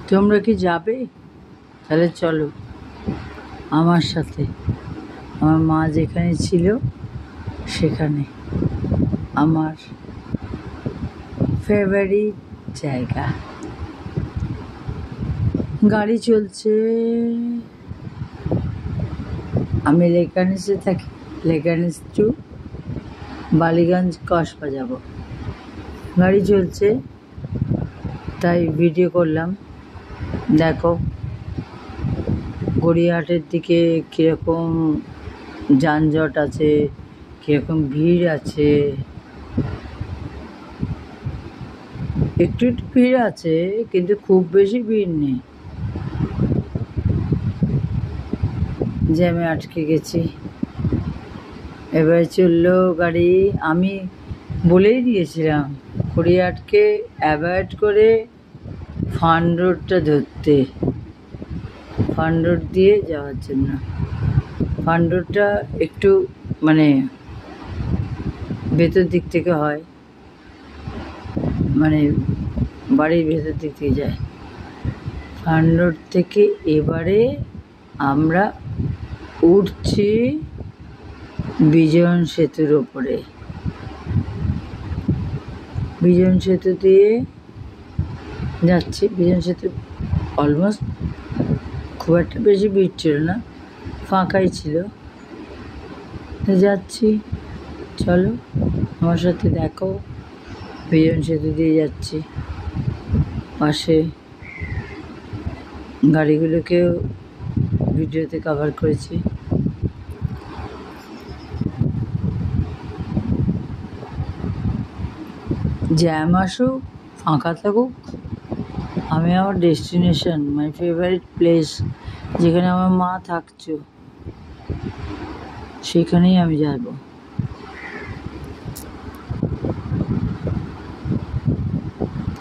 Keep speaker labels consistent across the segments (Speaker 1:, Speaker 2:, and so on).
Speaker 1: তোমরা কি যাবে? তাহলে চলো আমার সাথে। আমার মা যেখানে ছিল সেখানে, আমার ফেভারিট জায়গা। গাড়ি চলছে, আমি লেকানিসে থাকি, লেকানিস টু বালিগঞ্জ কসবা যাব। গাড়ি চলছে তাই ভিডিও করলাম। দেখো গড়িয়াহাটের দিকে কীরকম যানজট আছে, কীরকম ভিড় আছে। একটু একটু ভিড় আছে কিন্তু খুব বেশি ভিড় নেই। জ্যামে আটকে গেছি। এবার চললো গাড়ি। আমি বলেই দিয়েছিলাম গড়িয়াহাটকে অ্যাভয়েড করে ফান রোডটা ধরতে, ফান রোড দিয়ে যাওয়ার জন্য। ফান রোডটা একটু মানে ভেতর দিক থেকে হয়, মানে বাড়ির ভেতর দিক থেকে যায়। ফান রোড থেকে এবারে আমরা উঠছি বিজয়ন সেতুর ওপরে। বিজয়ন সেতু দিয়ে যাচ্ছি। বিজয়ন সেতু অলমোস্ট খুব একটা বেশি ভিড় ছিল না, ফাঁকাই ছিল। যাচ্ছি, চলো আমার সাথে দেখো। বিজয়ন সেতু দিয়ে যাচ্ছি, পাশে গাড়িগুলোকেও ভিডিওতে কভার করেছি। জ্যাম আসুক, ফাঁকা থাকুক, আমি আমার ডেস্টিনেশন, মাই ফেভারিট প্লেস, যেখানে আমার মা থাকছো সেখানেই আমি যাব।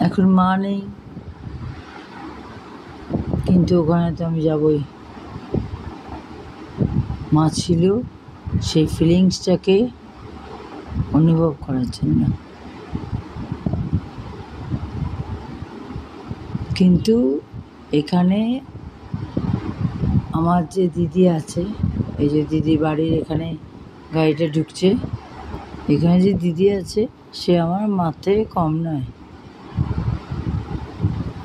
Speaker 1: এখন মা নেই, কিন্তু ওখানে তো আমি যাবই। মা ছিল, সেই ফিলিংসটাকে অনুভব করার জন্য। কিন্তু এখানে আমার যে দিদি আছে, এই যে দিদি বাড়ির এখানে গাড়িটা ঢুকছে, এখানে যে দিদি আছে সে আমার মার থেকে কম নয়।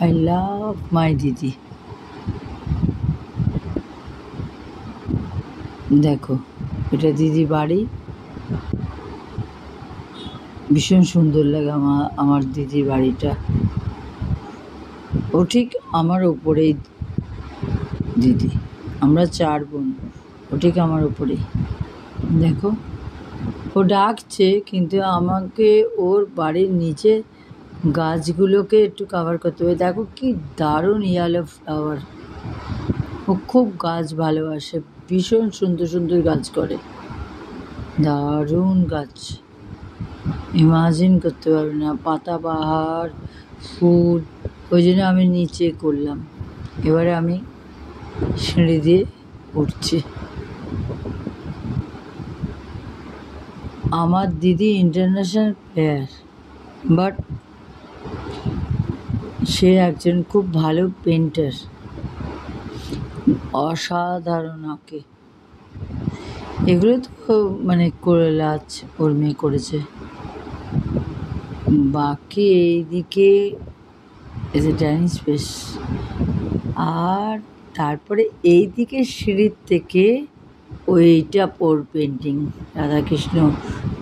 Speaker 1: আই লাভ মাই দিদি। দেখো এটা দিদি বাড়ি, ভীষণ সুন্দর লাগে আমার দিদির বাড়িটা। ও ঠিক আমার ওপরেই দিদি, আমরা 4 বোন, ও ঠিক আমার ওপরেই। দেখো ও ডাকছে, কিন্তু আমাকে ওর বাড়ির নিচে গাছগুলোকে একটু কভার করতে হবে। দেখো কি দারুণ ইয়েলো ফ্লাওয়ার। ও খুব গাছ ভালোবাসে, ভীষণ সুন্দর সুন্দর গাছ করে, দারুণ গাছ, ইমাজিন করতে পারবে না। পাতাবাহার, ফুল, ওই জন্য আমি নিচে করলাম। এবারে আমি সিঁড়ি দিয়ে উঠছি। আমার দিদি ইন্টারন্যাশনাল প্লেয়ার, বাট সে একজন খুব ভালো পেন্টার, অসাধারণ আঁকে। এগুলো তো মানে করে লাজ ওর মেয়ে করেছে। বাকি এইদিকে এজ এ ডাইনিং স্পেস, আর তারপরে এইদিকে সিঁড়ির থেকে ওইটা ওর পেন্টিং, রাধাকৃষ্ণ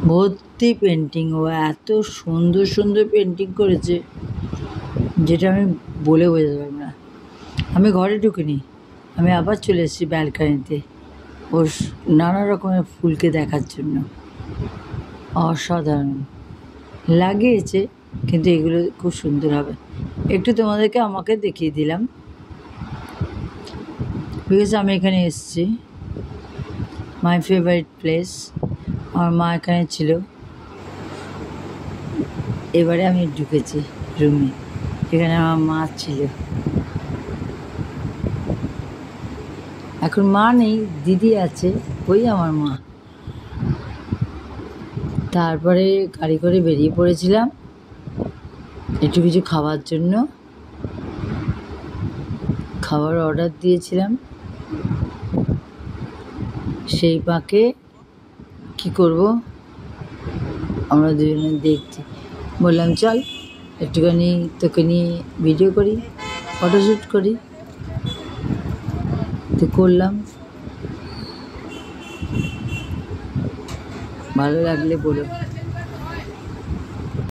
Speaker 1: ভর্তি পেন্টিং। ও এত সুন্দর সুন্দর পেন্টিং করেছে যেটা আমি বলে বোঝাতে পারবো না। আমি ঘরে ঢুকিনি, আমি আবার চলে এসেছি ব্যালকানিতে ওর নানা রকমের ফুলকে দেখার জন্য। অসাধারণ লাগিয়েছে, কিন্তু এগুলো খুব সুন্দর হবে। একটু তোমাদেরকে আমাকে দেখিয়ে দিলাম, বিকজ আমি এখানে এসেছি, মাই ফেভারিট প্লেস। আমার মা এখানে ছিল, এবারে আমি ঢুকেছি রুমে, এখানে আমার মা ছিল। এখন মা নেই, দিদি আছে, ওই আমার মা। তারপরে গাড়ি করে বেরিয়ে পড়েছিলাম একটু কিছু খাওয়ার জন্য। খাবার অর্ডার দিয়েছিলাম, সেই ফাঁকে কি করব আমরা দুজনে দেখছি, বললাম চল একটুখানি তোকে নিয়ে ভিডিও করি, ফটোশ্যুট করি। তো করলাম। ভালো লাগলে বলো।